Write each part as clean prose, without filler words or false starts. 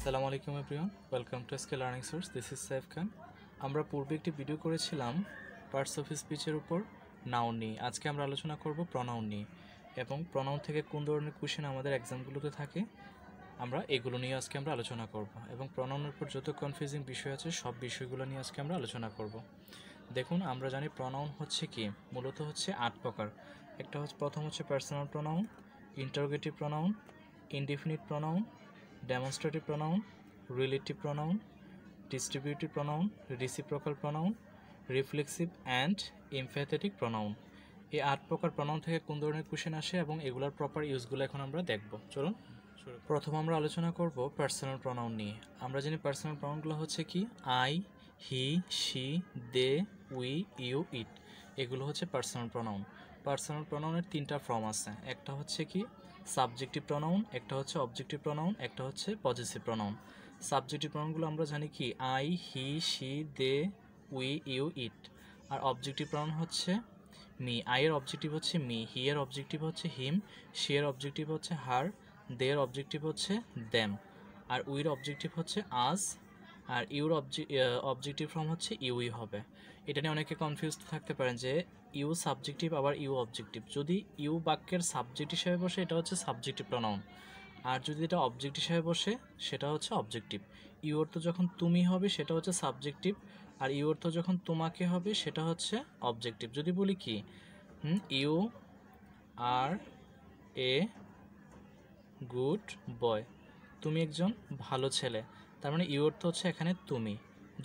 আসসালামু আলাইকুম everyone, welcome to SK learning source. This is Saif Khan. আমরা পূর্বে একটি ভিডিও করেছিলাম পার্টস অফ স্পিচের উপর নাউন নিয়ে। আজকে আমরা আলোচনা করব প্রনাউন নিয়ে, এবং প্রনাউন থেকে কোন ধরনের কোশ্চেন আমাদের এক্সামগুলোতে থাকে আমরা এগুলো নিয়ে আজকে আমরা আলোচনা করব, এবং প্রনাউনের উপর যত কনফিউজিং বিষয় আছে সব বিষয়গুলো নিয়ে আজকে আমরা আলোচনা করব। দেখুন, আমরা জানি প্রনাউন হচ্ছে কি, মূলত হচ্ছে 8 প্রকার। একটা হচ্ছে, প্রথম হচ্ছে personal pronoun, interrogative pronoun, indefinite pronoun, demonstrative pronoun, relative pronoun, distributive pronoun, reciprocal pronoun, reflexive and emphatic pronoun. এই 8 প্রকার প্রনাউন থেকে কোন ধরনের কোশ্চেন আসে এবং এগুলোর প্রপার ইউজগুলো এখন আমরা দেখব। চলুন প্রথম আমরা আলোচনা করব পার্সোনাল প্রনাউন নিয়ে। আমরা জানি পার্সোনাল প্রনাউনগুলো হচ্ছে কি, I, he, she, they, we, you, it. এগুলো হচ্ছে পার্সোনাল প্রনাউন। পার্সোনাল প্রনাউনের 3টা ফর্ম আছে। একটা হচ্ছে কি সাবজেক্টিভ প্রনাউন, একটা হচ্ছে অবজেক্টিভ প্রনাউন, একটা হচ্ছে পজেসিভ প্রনাউন। সাবজেক্টিভ প্রনাউনগুলো আমরা জানি কি I, he, she, they, we, you, it. আর অবজেক্টিভ প্রনাউন হচ্ছে মি। আই এর অবজেক্টিভ হচ্ছে মি, হি এর অবজেক্টিভ হচ্ছে হিম, শি এর অবজেক্টিভ হচ্ছে হার, দের অবজেক্টিভ হচ্ছে দেম, আর উইর অবজেক্টিভ হচ্ছে আজ, আর ইউর অবজেক্টিভ ফর্ম হচ্ছে ইউই হবে। এটা নিয়ে অনেকে কনফিউজড থাকতে পারেন যে ইউ সাবজেক্টিভ আবার ইউ অবজেক্টিভ। যদি ইউ বাক্যের সাবজেক্ট হিসেবে বসে এটা হচ্ছে সাবজেক্টিভ প্রনাউন, আর যদি এটা অবজেক্ট হিসেবে বসে সেটা হচ্ছে অবজেক্টিভ। ইউ অর্থ যখন তুমি হবে সেটা হচ্ছে সাবজেক্টিভ, আর ইউ অর্থ যখন তোমাকে হবে সেটা হচ্ছে অবজেক্টিভ। যদি বলি কি you R a good boy, তুমি একজন ভালো ছেলে, তার মানে ইউ অর্থ হচ্ছে এখানে তুমি।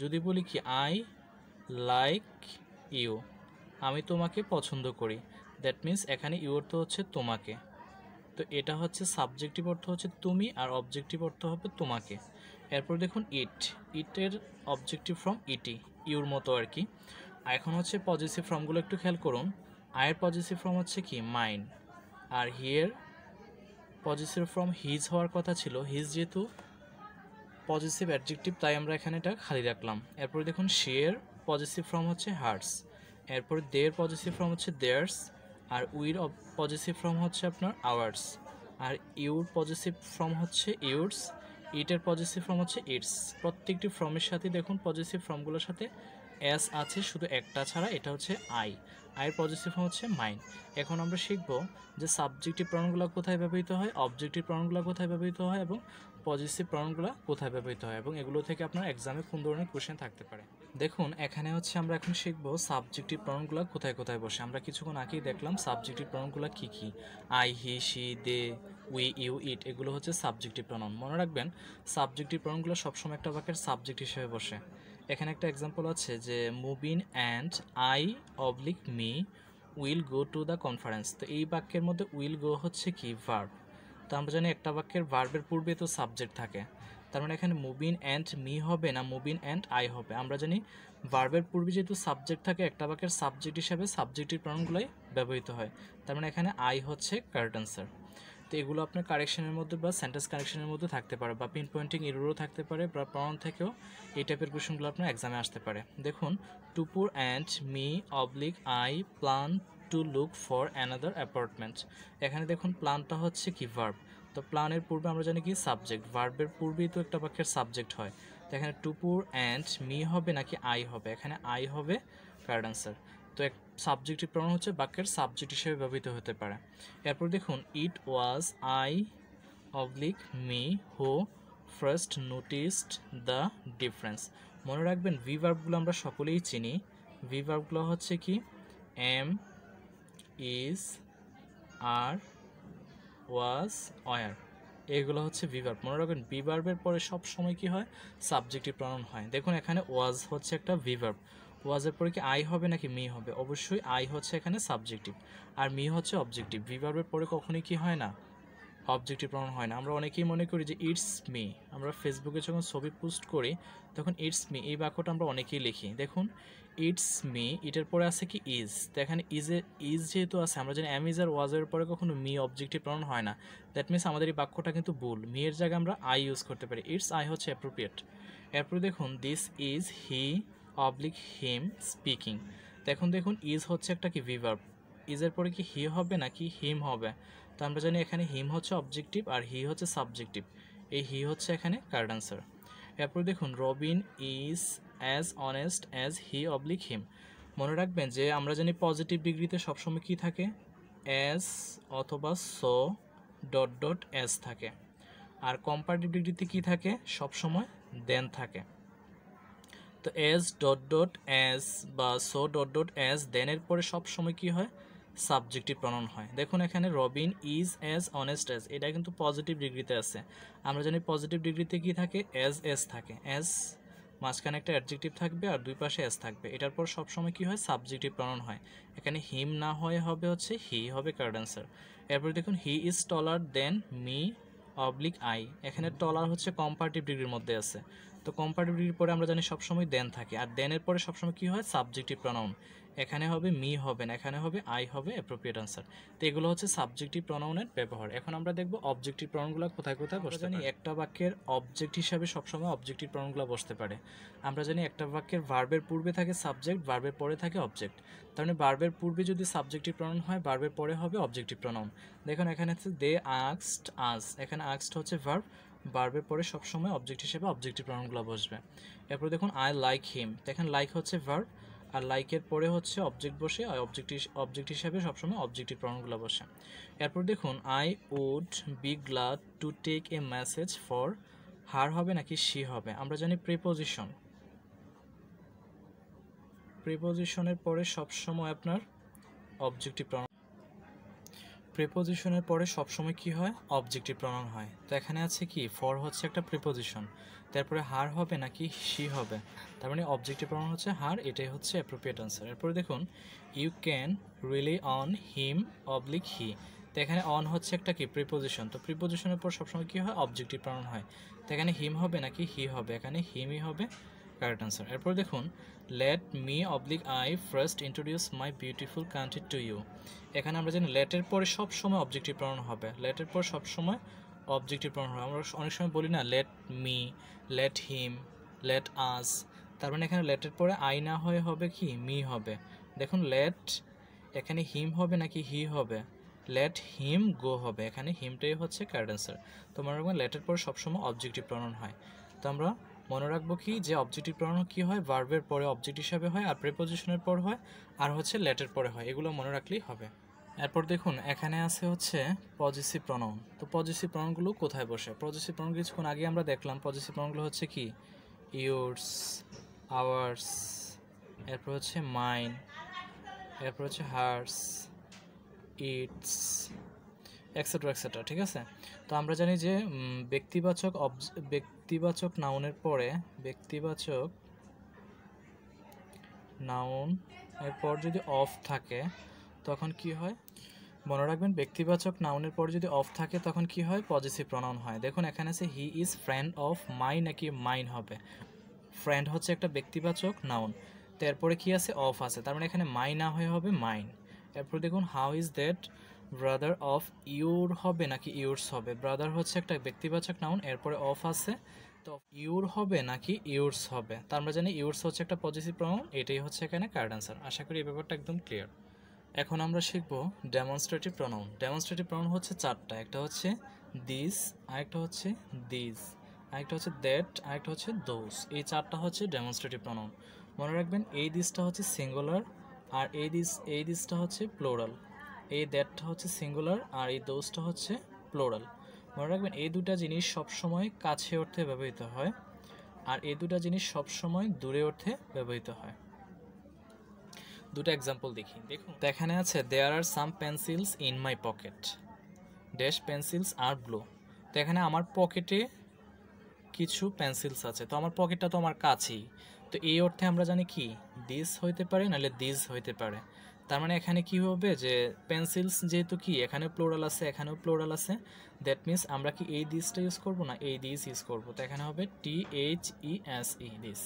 যদি বলি কি আই লাইক ইউ, আমি তোমাকে পছন্দ করি, দ্যাট মিন্স এখানে ইউ অর্থ হচ্ছে তোমাকে। তো এটা হচ্ছে সাবজেক্টিভ অর্থ হচ্ছে তুমি, আর অবজেক্টিভ অর্থ হবে তোমাকে। এরপর দেখুন ইট, ইটের অবজেক্টিভ ফর্ম ইটি, ইউর মতো আর কি। এখন হচ্ছে পজিটিভ ফর্মগুলো একটু খেয়াল করুন। আয়ের পজিটিভ ফর্ম হচ্ছে কি মাইন, আর হিয়ের পজিটিভ ফর্ম হিজ হওয়ার কথা ছিল। হিজ যেহেতু পজিটিভ অ্যাডজেক্টিভ তাই আমরা এখানে এটা খালি রাখলাম। এরপর দেখুন শিয়ের পজিটিভ ফর্ম হচ্ছে হার্টস, এরপর দের পজিটিভ ফর্ম হচ্ছে দেয়ার্স, আর উইর পজিটিভ ফর্ম হচ্ছে আপনার আওয়ার্স, আর ইউর পজিটিভ ফর্ম হচ্ছে ইউরস, ইটের পজিটিভ ফর্ম হচ্ছে ইটস। প্রত্যেকটি ফর্মের সাথে দেখুন পজিটিভ ফর্মগুলোর সাথে এস আছে, শুধু একটা ছাড়া, এটা হচ্ছে আই। আইয়ের পজিটিভ ফর্ম হচ্ছে মাইন। এখন আমরা শিখব যে সাবজেক্টিভ প্রনাউনগুলো কোথায় ব্যবহৃত হয়, অবজেক্টিভ প্রনাউনগুলো কোথায় ব্যবহৃত হয়, এবং পজিটিভ প্রনাউনগুলো কোথায় ব্যবহৃত হয়, এবং এগুলো থেকে আপনার এক্সামে কোন ধরনের কোশ্চেন থাকতে পারে। দেখুন এখানে হচ্ছে আমরা এখন শিখব সাবজেক্টিভ প্রনাউনগুলো কোথায় কোথায় বসে। আমরা কিছুক্ষণ আগেই দেখলাম সাবজেক্টিভ প্রনাউনগুলো কী কী। I, he, she, they, we, you, it, এগুলো হচ্ছে সাবজেক্টিভ প্রনাউন। মনে রাখবেন সাবজেক্টিভ প্রনাউনগুলো সবসময় একটা বাক্যের সাবজেক্ট হিসেবে বসে। এখানে একটা এক্সাম্পল আছে যে Mubin and I oblique me will go to the conference. তো এই বাক্যের মধ্যে উইল গো হচ্ছে কি ভার্ব। তো আমরা জানি একটা বাক্যের ভার্বের পূর্বে তো সাবজেক্ট থাকে, তার মানে এখানে মুবিন অ্যান্ড মি হবে না মুবিন অ্যান্ড আই হবে। আমরা জানি ভার্বের পূর্বে যেহেতু সাবজেক্ট থাকে একটা বাক্যের সাবজেক্ট হিসাবে সাবজেক্টিভ প্রনাউনগুলোই ব্যবহৃত হয়, তার মানে এখানে আই হচ্ছে কারেক্ট অ্যান্সার। তো এগুলো আপনার কারেকশনের মধ্যে বা সেন্টেন্স কারেকশনের মধ্যে থাকতে পারে, বা পিন পয়েন্টিং এররও থাকতে পারে, বা প্রনাউন থেকেও এই টাইপের কোয়েশনগুলো আপনার এক্সামে আসতে পারে। দেখুন Tupur and me oblique I plan to look for another apartment. এখানে দেখুন প্ল্যানটা হচ্ছে কি ভার্ব, তো প্ল্যানের পূর্বে আমরা জানি কি সাবজেক্ট, ভার্বের পূর্বেই তো একটা বাক্যের সাবজেক্ট হয়। তো এখানে টুপুর অ্যান্ড মি হবে নাকি আই হবে, এখানে আই হবে কারেক্ট অ্যান্সার। তো এক সাবজেক্টিভ প্রনাউন হচ্ছে বাক্যের সাবজেক্ট হিসেবে ব্যবহৃত হতে পারে। এরপর দেখুন it was I oblique me who first noticed the difference. মনে রাখবেন ভি ভার্বগুলো আমরা সকলেই চিনি। ভি ভার্বগুলো হচ্ছে কি am, is, are, was, were, এগুলো হচ্ছে ভি ভার্ব। মনে রাখবেন ভি ভার্বের পরে সব সময় কি হয় সাবজেক্টিভ প্রনাউন হয়। দেখুন এখানে ওয়াজ হচ্ছে একটা ভি ভার্ব, ওয়াজের পরে কি আই হবে নাকি মি হবে, অবশ্যই আই হচ্ছে এখানে সাবজেক্টিভ, আর মি হচ্ছে অবজেক্টিভ। ভি ভার্বের পরে কখনোই কি হয় না অবজেক্টিভ প্রনাউন হয় না। আমরা অনেকেই মনে করি যে ইটস মি, আমরা ফেসবুকে যখন ছবি পোস্ট করি তখন ইটস মি এই বাক্যটা আমরা অনেকেই লিখি। দেখুন ইটস মি, ইটের পরে আছে কি ইজ, তো এখানে ইজ যেহেতু আছে, আমরা জানি এম ইজ আর ওয়াজের পরে কখনো মি অবজেক্টিভ প্রনাউন হয় না, দ্যাট মিনস আমাদের এই বাক্যটা কিন্তু ভুল। মি এর জায়গায় আমরা আই ইউজ করতে পারি, ইটস আই হচ্ছে অ্যাপ্রোপ্রিয়েট। এরপরে দেখুন this is he oblique him speaking. দেখুন ইজ হচ্ছে একটা কি ভি ভার্ব, ইজের পরে কি হি হবে নাকি হিম হবে, তো আমরা জানি এখানে হিম হচ্ছে অবজেক্টিভ আর হি হচ্ছে সাবজেক্টিভ। এই হি হচ্ছে এখানে কারেক্ট আনসার। এরপর দেখুন Robin is as honest as he oblique him. মনে রাখবেন যে আমরা জানি পজিটিভ ডিগ্রিতে সবসময় কী থাকে, অ্যাজ অথবা সো ডট ডট অ্যাজ থাকে, আর কম্পারেটিভ ডিগ্রিতে কী থাকে, সবসময় দেন থাকে। তো অ্যাজ ডট ডট অ্যাজ বা সো ডট ডট অ্যাজ দেনের পরে সবসময় কী হয়, সাবজেক্টিভ প্রনাউন হয়। দেখুন এখানে Robin is as honest as, এটা কিন্তু পজিটিভ ডিগ্রিতে আছে। আমরা জানি পজিটিভ ডিগ্রিতে কী থাকে, অ্যাজ থাকে, অ্যাজ মাঝখানে একটা অ্যাডজেক্টিভ থাকবে আর দুই পাশে অ্যাজ থাকবে, এটার পর সবসময় কী হয়, সাবজেক্টিভ প্রনাউন হয়। এখানে হিম না হয়ে হবে হচ্ছে হি, হবে কারেক্ট অ্যান্সার। এরপর দেখুন he is taller than me oblique I. এখানে টলার হচ্ছে কম্পারেটিভ ডিগ্রির মধ্যে আছে, তো কম্পারেটিভ ডিগ্রির পরে আমরা জানি সবসময় দেন থাকে, আর দেনের পরে সবসময় কী হয়, সাবজেক্টিভ প্রনাউন। এখানে হবে মি হবে না, এখানে হবে আই হবে অ্যাপ্রোপ্রিয়েট আনসার। তো এগুলো হচ্ছে সাবজেক্টিভ প্রনাউনের ব্যবহার। এখন আমরা দেখব অবজেক্টিভ প্রনাউনগুলো কোথায় কোথায় বসতে পারে। একটা বাক্যের অবজেক্ট হিসাবে সবসময় অবজেক্টিভ প্রনাউনগুলো বসতে পারে। আমরা জানি একটা বাক্যের ভার্বের পূর্বে থাকে সাবজেক্ট, ভার্বের পরে থাকে অবজেক্ট। তার মানে ভার্বের পূর্বে যদি সাবজেক্টিভ প্রনাউন হয়, ভার্বের পরে হবে অবজেক্টিভ প্রনাউন। দেখুন এখানে হচ্ছে দে আস্কড আস, এখানে আস্কড হচ্ছে ভার্ব, ভার্বের পরে সবসময় অবজেক্ট হিসেবে অবজেক্টিভ প্রনাউনগুলো বসবে। এরপর দেখুন আই লাইক হিম, দেখেন লাইক হচ্ছে ভার্ব, আর লাইকের পরে হচ্ছে অবজেক্ট বসে, আর অবজেক্ট হিসাবে সবসময় অবজেক্টিভ প্রনাউনগুলো বসে। এরপর দেখুন I would be glad to take a message for her হবে নাকি শি হবে। আমরা জানি প্রিপোজিশনের পরে সবসময় আপনার অবজেক্টিভ প্রনাউন, প্রিপোজিশনের পরে সবসময় কি হয়, অবজেক্টিভ প্রনাউন হয়। তো এখানে আছে কি, ফর হচ্ছে একটা প্রিপোজিশন, তারপরে হার হবে নাকি শি হবে, তার মানে অবজেক্টিভ প্রনাউন হচ্ছে হার, এটাই হচ্ছে অ্যাপ্রোপ্রিয়েট আনসার। এরপরে দেখুন you can rely on him oblique he, তো এখানে অন হচ্ছে একটা কি, প্রিপোজিশন, তো প্রিপোজিশনের পর সবসময় কি হয়, অবজেক্টিভ প্রনাউন হয়। তো এখানে হিম হবে নাকি হি হবে, এখানে হিমই হবে কারেক্ট আনসার। এরপর দেখুন let me oblique I first introduce my beautiful country to you, এখানে আমরা জানি লেটের পরে সবসময় অবজেক্টিভ প্রনাউন হবে, লেটের পর সবসময় অবজেক্টিভ প্রনাউন হবে। আমরা অনেক সময় বলি না let me, let him, let us, তার মানে এখানে লেটের পরে আই না হয়ে হবে কি, মি হবে। দেখুন লেট, এখানে হিম হবে নাকি হি হবে, লেট হিম গো হবে, এখানে হিমটাই হচ্ছে কারেক্ট অ্যান্সার। তো মনে রাখবেন লেটের পর সবসময় অবজেক্টিভ প্রনাউন হয়। তো আমরা মনে রাখবো কি, যে অবজেক্টিভ প্রনাউন কি হয়, ভার্বের পরে অবজেক্ট হিসাবে হয়, আর প্রিপোজিশনের পর হয়, আর হচ্ছে লেটের পরে হয়, এগুলো মনে রাখলেই হবে। এরপর দেখুন এখানে আছে হচ্ছে পজিটিভ প্রনাউন। তো পজিটিভ প্রনাউনগুলো কোথায় বসে, পজিটিভ প্রনাউন কিছুক্ষণ আগে আমরা দেখলাম, পজিটিভ প্রনাউনগুলো হচ্ছে কি, ইয়োর্স, আওয়ার্স, এরপর হচ্ছে মাইন, এরপর হচ্ছে হার্স, ইটস, এক্সেট্রা এক্সেট্রা, ঠিক আছে। তো আমরা জানি যে ব্যক্তিবাচক নাউনের পরে, ব্যক্তিবাচক নাউন এর পর যদি অফ থাকে তখন কি হয়, মনে রাখবেন ব্যক্তিবাচক নাউনের পর যদি অফ থাকে তখন কি হয়, পজিটিভ প্রনাউন হয়। দেখুন এখানে আছে he is friend of my নাকি মাইন হবে, ফ্রেন্ড হচ্ছে একটা ব্যক্তিবাচক নাউন, তো এরপরে কি আছে, অফ আছে, তার মানে এখানে মাই না হয়ে হবে মাইন। এরপর দেখুন how is that brother of your হবে নাকি ইউরস হবে, ব্রাদার হচ্ছে একটা ব্যক্তিবাচক নাউন, এরপরে অফ আছে, তো ইউর হবে নাকি ইউরস হবে, তার আমরা জানি ইউরস হচ্ছে একটা পজিটিভ প্রনাউন, এটাই হচ্ছে এখানে কারেক্ট আনসার। আশা করি এই ব্যাপারটা একদম ক্লিয়ার। এখন আমরা শিখব ডেমনস্ট্রেটিভ প্রনাউন। ডেমনস্ট্রেটিভ প্রনাউন হচ্ছে চারটা, একটা হচ্ছে দিস, আরেকটা হচ্ছে দিস, আরেকটা হচ্ছে দ্যাট, আরেকটা হচ্ছে দোজ, এই চারটা হচ্ছে ডেমনস্ট্রেটিভ প্রনাউন। মনে রাখবেন এই দিসটা হচ্ছে সিঙ্গুলার, আর এই দিসটা হচ্ছে প্লোরাল, এই দ্যাটটা হচ্ছে সিঙ্গুলার, আর এই দোজটা হচ্ছে প্লোরাল। মনে রাখবেন এই দুটা জিনিস সবসময় কাছে অর্থে ব্যবহৃত হয়, আর এই দুটা জিনিস সবসময় দূরে অর্থে ব্যবহৃত হয়। দুটো এক্সাম্পল দেখি, দেখুন তো এখানে আছে there are some pencils in my pocket, dash pencils are blue, তো এখানে আমার পকেটে কিছু পেন্সিলস আছে, তো আমার পকেটটা তো আমার কাছেই, তো এই অর্থে আমরা জানি কি, দিস হইতে পারে নাহলে দিস হইতে পারে। তার মানে এখানে কি হবে, যে পেন্সিলস যেহেতু কি এখানে প্লোরাল আছে, এখানেও প্লোরাল আছে, দ্যাট মিনস আমরা কি এই দিসটা ইউজ করব না, এই দিস ইউজ করব, তো এখানে হবে THESE দিস।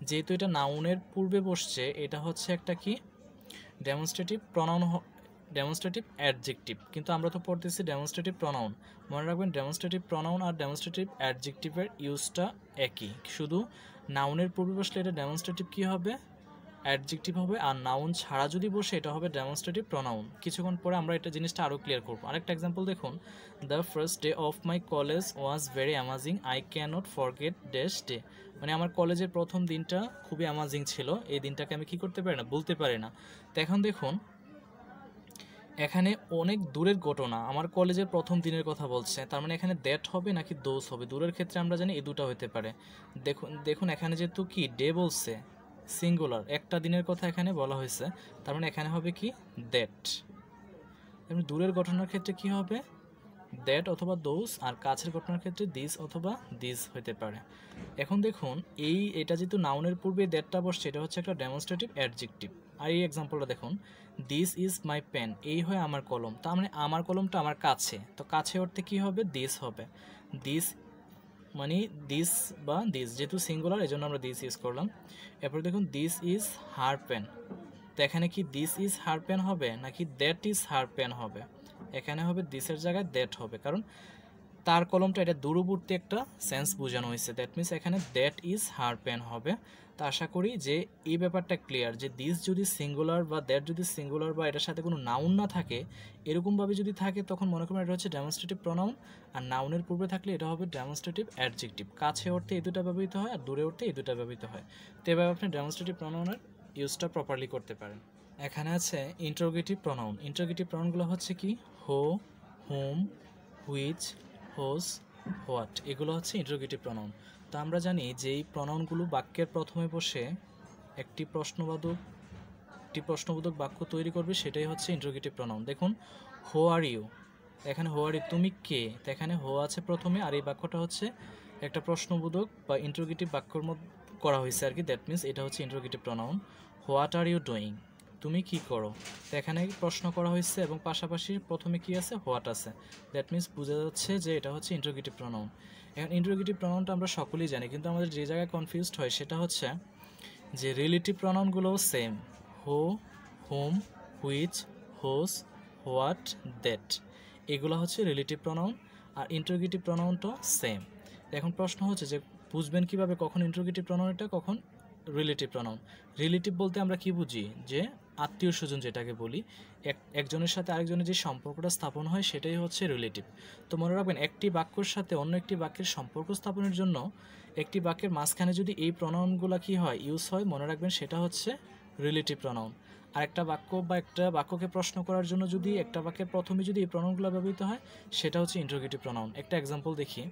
যেহেতু এটা নাউনের পূর্বে বসছে, এটা হচ্ছে একটা কি, ডেমনস্ট্রেটিভ প্রনাউন, ডেমনস্ট্রেটিভ অ্যাডজেক্টিভ, কিন্তু আমরা তো পড়তেছি ডেমনস্ট্রেটিভ প্রনাউন। মনে রাখবেন ডেমনস্ট্রেটিভ প্রনাউন আর ডেমনস্ট্রেটিভ অ্যাডজেক্টিভের ইউজটা একই, শুধু নাউনের পূর্বে বসলে এটা ডেমনস্ট্রেটিভ কি হবে, অ্যাডজেক্টিভ হবে, আর নাউন ছাড়া যদি বসে এটা হবে ডেমনস্ট্রেটিভ প্রনাউন। কিছুক্ষণ পরে আমরা এটা জিনিসটা আরও ক্লিয়ার করবো। আরেকটা এক্সাম্পল দেখুন, the first day of my college was very amazing, I can't forget dash day. মানে আমার কলেজের প্রথম দিনটা খুবই অ্যামাজিং ছিল, এই দিনটাকে আমি কী করতে পারি না, বলতে পারি না। তো এখন দেখুন এখানে অনেক দূরের ঘটনা, আমার কলেজের প্রথম দিনের কথা বলছে, তার মানে এখানে দ্যাট হবে নাকি দোজ হবে? দূরের ক্ষেত্রে আমরা জানি এই দুটো হতে পারে। দেখুন এখানে যেহেতু কি ডে বলছে, সিঙ্গুলার, একটা দিনের কথা এখানে বলা হয়েছে, তার মানে এখানে হবে কি দ্যাট। এমনি দূরের ঘটনার ক্ষেত্রে কি হবে, দ্যাট অথবা দোজ, আর কাছের ঘটনার ক্ষেত্রে দিস অথবা দিস হতে পারে। এখন দেখুন এটা যেহেতু নাউনের পূর্বে দ্যাটটা বসছে, এটা হচ্ছে একটা ডেমনস্ট্রেটিভ অ্যাডজেক্টিভ। আর এই এক্সাম্পলটা দেখুন, দিস ইজ মাই পেন, এই হয় আমার কলম, তার মানে আমার কলমটা আমার কাছে, তো কাছে অর্থে কি হবে, দিস হবে। দিস মানে দিস বা দিস যেহেতু সিঙ্গুলার এই জন্য আমরা দিস ইউজ করলাম। এরপর দেখুন দিস ইজ হার পেন, তো এখানে কি দিস ইজ হার পেন হবে নাকি দ্যাট ইজ হার পেন হবে? এখানে হবে দিসের জায়গায় দ্যাট হবে, কারণ তার কলমটা এটা দূরবর্তী একটা সেন্স বোঝানো হয়েছে, দ্যাট মিনস এখানে দ্যাট ইজ হার পেন হবে। তো আশা করি যে এই ব্যাপারটা ক্লিয়ার, যে দিস যদি সিঙ্গুলার বা দ্যাট যদি সিঙ্গুলার বা এটার সাথে কোনো নাউন না থাকে, এরকমভাবে যদি থাকে তখন মনে করুন এটা হচ্ছে ডেমনস্ট্রেটিভ প্রনাউন, আর নাউনের পূর্বে থাকলে এটা হবে ডেমনস্ট্রেটিভ অ্যাডজেক্টিভ। কাছে অর্থে এই দুটো ব্যবহৃত হয় আর দূরে অর্থে এই দুটো ব্যবহৃত হয়। তো এভাবে আপনি ডেমনস্ট্রেটিভ প্রনাউনের ইউজটা প্রপারলি করতে পারেন। এখানে আছে ইন্টারোগেটিভ প্রনাউন। ইন্টারোগেটিভ প্রনাউনগুলো হচ্ছে কি হো, হোম, হুইচ, হোস, হোয়াট, এগুলো হচ্ছে ইন্টারোগেটিভ প্রনাউন। তো আমরা জানি যে এই প্রনাউনগুলো বাক্যের প্রথমে বসে একটি প্রশ্নবোধক বাক্য তৈরি করবে, সেটাই হচ্ছে ইন্টারোগেটিভ প্রনাউন। দেখুন হো আর ইউ, এখানে হো আর ইউ তুমি কে, তো এখানে হো আছে প্রথমে, আর এই বাক্যটা হচ্ছে একটা প্রশ্নবোধক বা ইন্টারোগেটিভ বাক্যর মধ্যে করা হয়েছে আর কি, দ্যাট মিনস এটা হচ্ছে interrogative pronoun. What are you doing, তুমি কি করো, তো এখানে প্রশ্ন করা হয়েছে এবং পাশাপাশি প্রথমে কি আছে, হোয়াট আছে, দ্যাট মিনস বোঝা যাচ্ছে যে এটা হচ্ছে ইন্টারোগেটিভ প্রনাউন। এখন ইন্টারোগেটিভ প্রনাউনটা আমরা সকলেই জানি, কিন্তু আমাদের যে জায়গায় কনফিউজড হয় সেটা হচ্ছে যে রিলেটিভ প্রনাউনগুলোও সেম, হো, home, which, hose, what, that, এগুলো হচ্ছে রিলেটিভ প্রনাউন, আর ইন্টারোগেটিভ প্রনাউনটাও সেম। এখন প্রশ্ন হচ্ছে যে বুঝবেন কিভাবে কখন ইন্টারোগেটিভ প্রনাউন এটা, কখন রিলেটিভ প্রনাউন। রিলেটিভ বলতে আমরা কি বুঝি, যে আত্মীয় স্বজন যেটাকে বলি, একজনের সাথে আরেকজনের যে সম্পর্কটা স্থাপন হয় সেটাই হচ্ছে রিলেটিভ। তো মনে রাখবেন একটি বাক্যের সাথে অন্য একটি বাক্যের সম্পর্ক স্থাপনের জন্য একটি বাক্যের মাঝখানে যদি এই প্রনাউনগুলো কি হয়, ইউজ হয়, মনে রাখবেন সেটা হচ্ছে রিলেটিভ প্রনাউন। আর একটা বাক্য বা একটা বাক্যকে প্রশ্ন করার জন্য যদি একটা বাক্যের প্রথমে যদি এই প্রনাউনগুলো ব্যবহৃত হয় সেটা হচ্ছে ইন্টারোগেটিভ প্রনাউন। একটা এক্সাম্পল দেখি,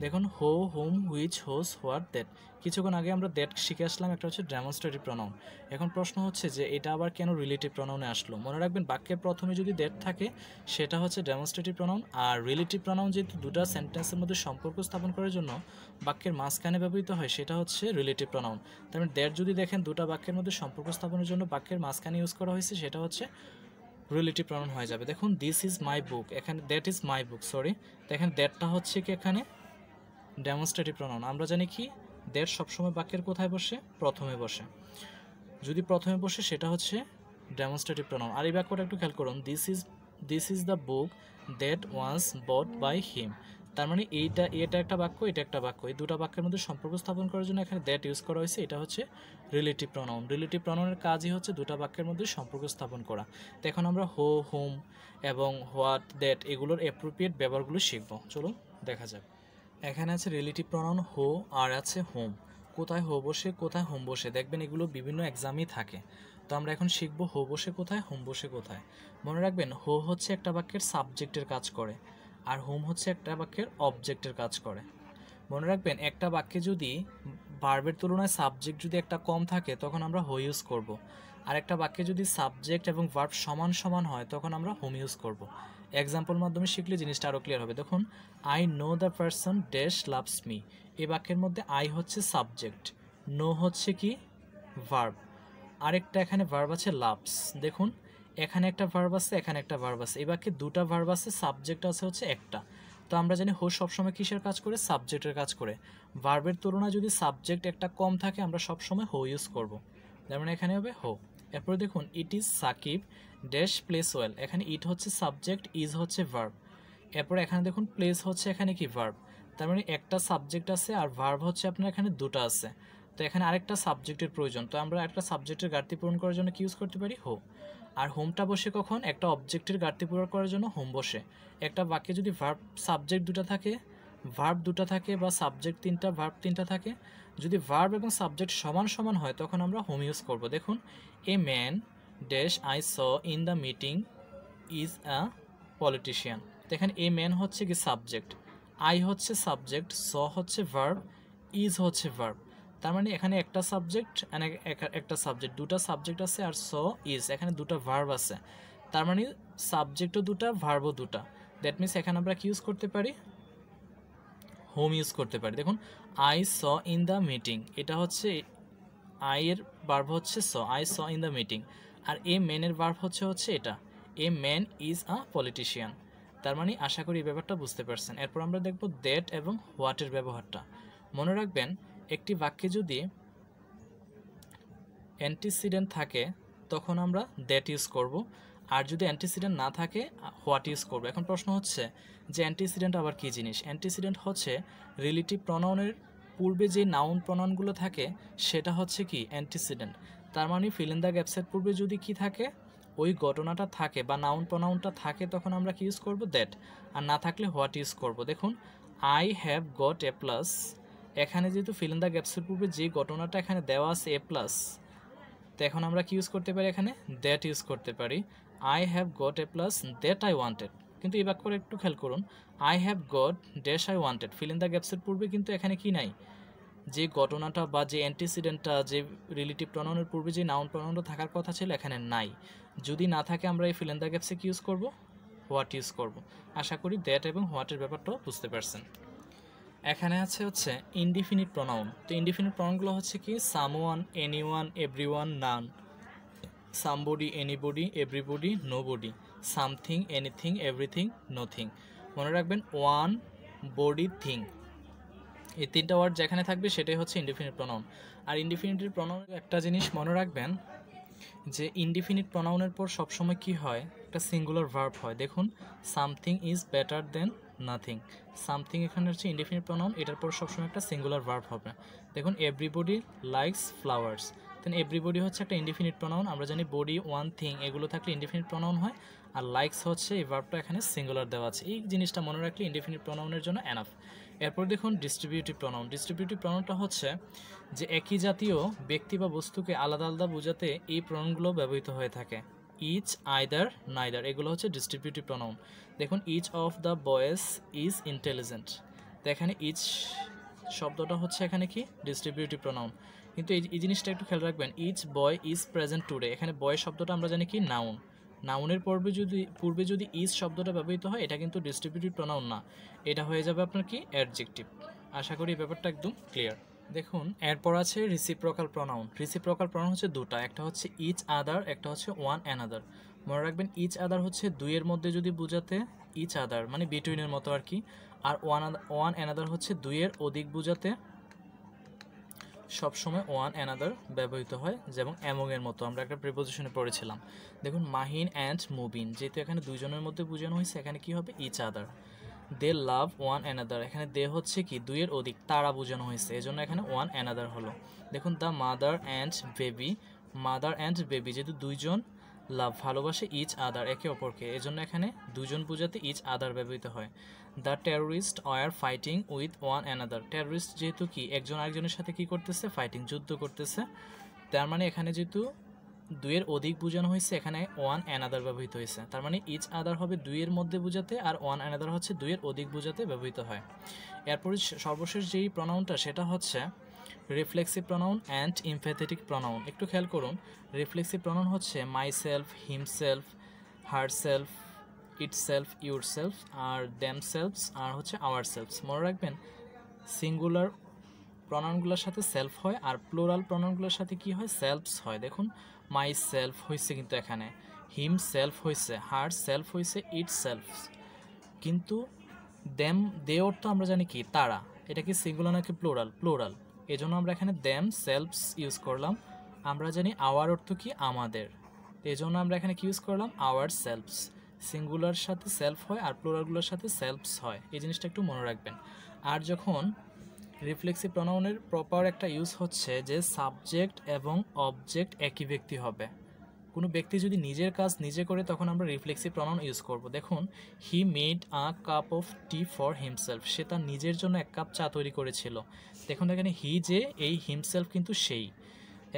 দেখুন হো, home, which, hose, what, that, কিছুক্ষণ আগে আমরা দ্যাট শিখে আসলাম, একটা হচ্ছে ডেমনস্ট্রেটিভ প্রনাউন। এখন প্রশ্ন হচ্ছে যে এটা আবার কেন রিলেটিভ প্রনাউনে আসলো? মনে রাখবেন বাক্যের প্রথমে যদি দ্যাট থাকে সেটা হচ্ছে ডেমনস্ট্রেটিভ প্রনাউন, আর রিলেটিভ প্রনাউন যেহেতু দুটা সেন্টেন্সের মধ্যে সম্পর্ক স্থাপন করার জন্য বাক্যের মাঝখানে ব্যবহৃত হয় সেটা হচ্ছে রিলেটিভ প্রনাউন। তার মানে দ্যাট যদি দেখেন দুটা বাক্যের মধ্যে সম্পর্ক স্থাপনের জন্য বাক্যের মাঝখানে ইউজ করা হয়েছে সেটা হচ্ছে রিলেটিভ প্রনাউন হয়ে যাবে। দেখুন দিস ইজ মাই বুক, এখানে that is my book, sorry, দেখেন দ্যাটটা হচ্ছে কি এখানে ডেমনস্ট্রেটিভ প্রনাউন। আমরা জানি কি দ্যাট সবসময় বাক্যের কোথায় বসে, প্রথমে বসে, যদি প্রথমে বসে সেটা হচ্ছে ডেমনস্ট্রেটিভ প্রনাউন। আর এই বাক্যটা একটু খেয়াল করুন, this is the book that was bought by him, তার মানে এটা একটা বাক্য, এটা একটা বাক্য, এই দুটো বাক্যের মধ্যে সম্পর্ক স্থাপন করার জন্য এখানে দ্যাট ইউজ করা হয়েছে, এটা হচ্ছে রিলেটিভ প্রনাউন। রিলেটিভ প্রনাউনের কাজই হচ্ছে দুটো বাক্যের মধ্যে সম্পর্ক স্থাপন করা। তো এখন আমরা হো, হোম এবং হোয়াট, দ্যাট এগুলোর অ্যাপ্রোপ্রিয়েট ব্যবহারগুলো শিখব, চলুন দেখা যাক। এখানে আছে রিলেটিভ প্রনাউন হো আর আছে হোম। কোথায় হো বসে, কোথায় হোম বসে, দেখবেন এগুলো বিভিন্ন এক্সামেই থাকে। তো আমরা এখন শিখব হো বসে কোথায়, হোম বসে কোথায়। মনে রাখবেন হো হচ্ছে একটা বাক্যের সাবজেক্টের কাজ করে, আর হোম হচ্ছে একটা বাক্যের অবজেক্টের কাজ করে। মনে রাখবেন একটা বাক্যে যদি ভার্বের তুলনায় সাবজেক্ট যদি একটা কম থাকে তখন আমরা হো ইউজ করব, আর একটা বাক্যে যদি সাবজেক্ট এবং ভার্ব সমান সমান হয় তখন আমরা হোম ইউজ করব। এক্সাম্পল মাধ্যমে শিখলে জিনিসটা আরও ক্লিয়ার হবে। দেখুন I know the person dash loves me, এই বাক্যের মধ্যে আই হচ্ছে সাবজেক্ট, নো হচ্ছে কি ভার্ব, আরেকটা এখানে ভার্ব আছে লাভস। দেখুন এখানে একটা ভার্ব আছে, এখানে একটা ভার্ব আছে, এই বাক্যে দুটা ভার্ব আছে, সাবজেক্ট আছে হচ্ছে একটা। তো আমরা জানি হো সবসময় কিসের কাজ করে, সাবজেক্টের কাজ করে। ভার্বের তুলনায় যদি সাবজেক্ট একটা কম থাকে আমরা সবসময় হো ইউজ করব, যেমন এখানে হবে হো। এরপরে দেখুন it is Sakib dash place well, এখানে ইট হচ্ছে সাবজেক্ট, ইজ হচ্ছে ভার্ব। এরপরে এখানে দেখুন প্লেস হচ্ছে এখানে কি ভার্ব, তার মানে একটা সাবজেক্ট আছে আর ভার্ব হচ্ছে আপনার এখানে দুটো আছে। তো এখানে আরেকটা সাবজেক্টের প্রয়োজন, তো আমরা একটা সাবজেক্টের ঘাটতি পূরণ করার জন্য কি ইউজ করতে পারি? হো। আর হোমটা বসে কখন? একটা অবজেক্টের ঘাটতি পূরণ করার জন্য হোম বসে। একটা বাক্যে যদি ভার্ব সাবজেক্ট দুটো থাকে, ভার্ব দুটো থাকে, বা সাবজেক্ট তিনটা ভার্ব তিনটা থাকে, যদি ভার্ব এবং সাবজেক্ট সমান সমান হয় তখন আমরা হোম ইউজ করব। দেখুন, a man dash I saw in the meeting is a politician. তো এখানে এ ম্যান হচ্ছে কি সাবজেক্ট, আই হচ্ছে সাবজেক্ট, স হচ্ছে ভার্ব, ইজ হচ্ছে ভার্ব। তার মানে এখানে একটা সাবজেক্ট একটা সাবজেক্ট, দুটা সাবজেক্ট আছে, আর স ইজ এখানে দুটো ভার্ব আছে। তার মানে সাবজেক্টও দুটা, ভার্বও দুটা। দ্যাট মিনস এখানে আমরা কি ইউজ করতে পারি? হোম ইউজ করতে পারি। দেখুন, I saw in the meeting, এটা হচ্ছে আই এর ভার্ব হচ্ছে saw, I saw in the meeting. আর এ ম্যানের ভার্ব হচ্ছে এটা, a man is a politician. তার মানে আশা করি এই ব্যাপারটা বুঝতে পারছেন। এরপর আমরা দেখব দ্যাট এবং হোয়াটের ব্যবহারটা। মনে রাখবেন, একটি বাক্যে যদি অ্যান্টিসিডেন্ট থাকে তখন আমরা দ্যাট ইউজ করব, আর যদি অ্যান্টিসিডেন্ট না থাকে হোয়াট ইউজ করব। এখন প্রশ্ন হচ্ছে যে অ্যান্টিসিডেন্ট আবার কী জিনিস? অ্যান্টিসিডেন্ট হচ্ছে রিলেটিভ প্রনাউনের পূর্বে যে নাউন প্রনাউনগুলো থাকে সেটা হচ্ছে কি অ্যান্টিসিডেন্ট। তার মানে ফিল ইন দ্য গ্যাপসের পূর্বে যদি কি থাকে, ওই ঘটনাটা থাকে বা নাউন প্রনাউনটা থাকে, তখন আমরা কি ইউজ করব? দ্যাট। আর না থাকলে হোয়াট ইউজ করব। দেখুন, I have got A plus, এখানে যেহেতু ফিল ইন দ্য গ্যাপসের পূর্বে যে ঘটনাটা এখানে দেওয়া আছে এ প্লাস, তো এখন আমরা কি ইউজ করতে পারি? এখানে দ্যাট ইউজ করতে পারি। I have got A plus that I wanted. কিন্তু এই বাক্যটা একটু খেয়াল করুন, I have got dash I wanted, fill in the গ্যাপসের পূর্বে কিন্তু এখানে কি নাই? যে ঘটনাটা বা যে অ্যান্টিসিডেন্টটা, যে রিলেটিভ প্রনাউনের পূর্বে যে নাউন প্রনাউনটা থাকার কথা ছিল এখানে নাই। যদি না থাকে আমরা এই ফিল ইন দ্য গ্যাপসে কি ইউজ করব? হোয়াট ইউজ করব। আশা করি দ্যাট এবং হোয়াটের ব্যাপারটাও বুঝতে পারছেন। এখানে হচ্ছে ইনডিফিনিট প্রনাউন। তো ইনডিফিনিট প্রনাউনগুলো হচ্ছে কি? Someone, anyone, everyone, none, somebody, anybody, everybody, nobody, something, anything, everything, nothing. মনে রাখবেন, ওয়ান, বডি, থিং, এই তিনটা ওয়ার্ড যেখানে থাকবে সেটাই হচ্ছে ইনডিফিনিট প্রনাউন। আর ইনডিফিনিটের প্রনাউনের একটা জিনিস মনে রাখবেন, যে ইনডিফিনিট প্রনাউনের পর সবসময় কি হয়? একটা সিঙ্গুলার ভার্ব হয়। দেখুন, something is better then nothing. Something এখানে হচ্ছে ইনডিফিনিট প্রনাউন, এটার পর সবসময় একটা সিঙ্গুলার ভার্ব হবে। দেখুন, এভরিবডি লাইকস ফ্লাওয়ার্স, দেন এভরিবডি হচ্ছে একটা ইনডিফিনিট প্রনাউন। আমরা জানি বডি, ওয়ান, থিং এগুলো থাকলে ইনডিফিনিট প্রনাউন হয়, আর লাইকস হচ্ছে এই ভার্বটা এখানে সিঙ্গুলার দেওয়া আছে। এই জিনিসটা মনে রাখলে ইনডিফিনিট প্রনাউনের জন্য এনাফ। এরপর দেখুন ডিস্ট্রিবিউটিভ প্রনাউন। ডিস্ট্রিবিউটিভ প্রনাউনটা হচ্ছে যে একই জাতীয় ব্যক্তি বা বস্তুকে আলাদা আলাদা বোঝাতে এই প্রনাউনগুলো ব্যবহৃত হয়ে থাকে। ইচ, আইদার, নাইদার, এগুলো হচ্ছে ডিস্ট্রিবিউটিভ প্রনাউন। দেখুন, each of the boys is intelligent, তো এখানে ইচ শব্দটা হচ্ছে এখানে কি? Distributive pronoun. কিন্তু এই জিনিসটা একটু খেয়াল রাখবেন, each boy is present today, এখানে বয় শব্দটা আমরা জানি কি? নাউন। নাউনের পূর্বে যদি ইজ শব্দটা ব্যবহৃত হয়, এটা কিন্তু ডিস্ট্রিবিউটিভ প্রনাউন না, এটা হয়ে যাবে আপনার কি? অ্যাডজেক্টিভ। আশা করি ব্যাপারটা একদম ক্লিয়ার। দেখুন, এরপর আছে রিসিপ্রোকাল প্রনাউন। রিসিপ্রোকাল প্রনাউন হচ্ছে দুটা, একটা হচ্ছে ইচ আদার, একটা হচ্ছে ওয়ান অ্যানাদার। মনে রাখবেন, ইচ আদার হচ্ছে দুইয়ের মধ্যে যদি বোঝাতে, ইচ আদার মানে বিটুইনের মতো আর কি। আর ওয়ান অ্যানাদার হচ্ছে দুইয়ের অধিক বোঝাতে সবসময় ওয়ান অ্যানাদার ব্যবহৃত হয়, যেমন অ্যামংয়ের মতো আমরা একটা প্রিপোজিশনে পড়েছিলাম। দেখুন, মাহিন অ্যান্ড মুবিন, যেহেতু এখানে দুইজনের মধ্যে বোঝানো হয়েছে, এখানে কি হবে? Each other. They love one another, এখানে দে হচ্ছে কি? দুইয়ের অধিক, তারা বোঝানো হয়েছে, এজন্য এখানে ওয়ান অ্যানাদার হলো। দেখুন, the mother and baby, mother and baby যেহেতু দুইজন লাভ ভালোবাসে ইচ আদার একে অপরকে, এজন্য এখানে দুজন বোঝাতে ইচ আদার ব্যবহৃত হয়। The terrorist were fighting with one another, terrorist যেহেতু কি? একজন আরেকজনের সাথে কি করতেছে? ফাইটিং, যুদ্ধ করতেছে। তার মানে এখানে যেহেতু দুইয়ের অধিক বোঝানো হয়েছে, এখানে ওয়ান অ্যানাদার ব্যবহৃত হয়েছে। তার মানে ইচ আদার হবে দুইয়ের মধ্যে বোঝাতে, আর ওয়ান অ্যানাদার হচ্ছে দুইয়ের অধিক বোঝাতে ব্যবহৃত হয়। এরপরে সর্বশেষ যেই প্রনাউনটা সেটা হচ্ছে reflexive pronoun and emphatic pronoun. একটু খেয়াল করুন, রিফ্লেক্সিভ প্রনাউন হচ্ছে myself, himself, herself, itself, yourself, আর দ্যাম সেলফস, আর হচ্ছে আওয়ার সেলফস। মনে রাখবেন, সিঙ্গুলার প্রনাউনগুলোর সাথে সেলফ হয়, আর প্লুরাল প্রনাউনগুলোর সাথে কি হয়? সেলফস হয়। দেখুন, মাই সেলফ হয়েছে কিন্তু এখানে, হিম সেলফ হয়েছে, হার সেলফ হয়েছে, ইট সেলফ। কিন্তু দে অর্থ আমরা জানি কি? তারা। এটা কি সিঙ্গুলার নাকি প্লুরাল? প্লুরাল। এজন্য আমরা এখানে দ্যাম সেলফস ইউজ করলাম। আমরা জানি আওয়ার অর্থ কি? আমাদের, এজন্য আমরা এখানে কি ইউজ করলাম? Ourselves. সিঙ্গুলার সাথে সেলফ হয়, আর প্লুরালগুলোর সাথে সেলফস হয়, এই জিনিসটা একটু মনে রাখবেন। আর যখন রিফ্লেক্সিভ প্রনাউনের প্রপার একটা ইউজ হচ্ছে যে সাবজেক্ট এবং অবজেক্ট একই ব্যক্তি হবে। কোনো ব্যক্তি যদি নিজের কাজ নিজে করে তখন আমরা রিফ্লেক্সিভ প্রনাউন ইউজ করব। দেখুন, he made a cup of tea for himself, সে তার নিজের জন্য এক কাপ চা তৈরি করেছিল। দেখুন এখানে হি যে, এই হিমসেলফ কিন্তু সেই।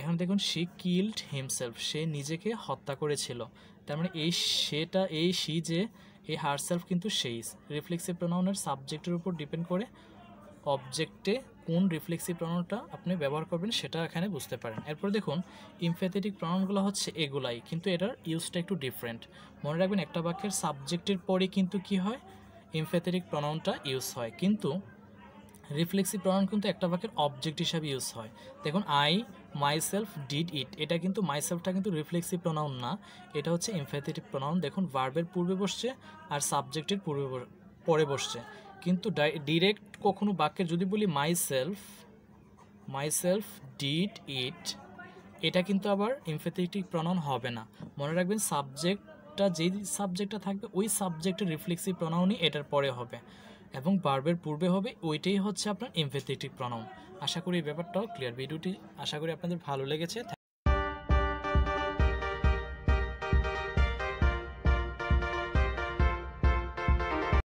এখন দেখুন শি কিল্ড হিমসেলফ, সে নিজেকে হত্যা করেছিল। তার মানে এই সেটা, এই শি যে, এই হারসেলফ কিন্তু সেই। রিফ্লেক্সিভ প্রনাউনের সাবজেক্টের উপর ডিপেন্ড করে অবজেক্টে কোন রিফ্লেক্সিভ প্রনাউনটা আপনি ব্যবহার করবেন সেটা এখানে বুঝতে পারেন। এরপর দেখুন এমফ্যাথেটিক প্রনাউনগুলো হচ্ছে এগুলাই, কিন্তু এটার ইউজটা একটু ডিফারেন্ট। মনে রাখবেন একটা বাক্যের সাবজেক্টের পরে কিন্তু কি হয়, এমফ্যাথেটিক প্রনাউনটা ইউজ হয়, কিন্তু রিফ্লেক্সিভ প্রনাউন কিন্তু একটা বাক্যের অবজেক্ট হিসাবে ইউজ হয়। দেখুন আই মাইসেলফ ডিড ইট, এটা কিন্তু মাইসেলফটা কিন্তু রিফ্লেক্সিভ প্রনাউন না, এটা হচ্ছে এমফ্যাথেটিক প্রনাউন। দেখুন ভার্বের পূর্বে বসছে আর সাবজেক্টের পরে বসছে, কিন্তু ডিরেক্ট কখনো বাক্যের যদি বলি মাইসেলফ ডিড ইট, এটা কিন্তু আবার এমফ্যাথেটিক প্রনাউন হবে না। মনে রাখবেন সাবজেক্টটা, যেই সাবজেক্টটা থাকবে ওই সাবজেক্টের রিফ্লেক্সিভ প্রনাউনই এটার পরে হবে এবং ভার্বের পূর্বে হবে, ওইটাই হচ্ছে আপনার এমফ্যাথেটিক প্রনাউন। আশা করি এই ব্যাপারটাও ক্লিয়ার। ভিডিওটি আশা করি আপনাদের ভালো লেগেছে।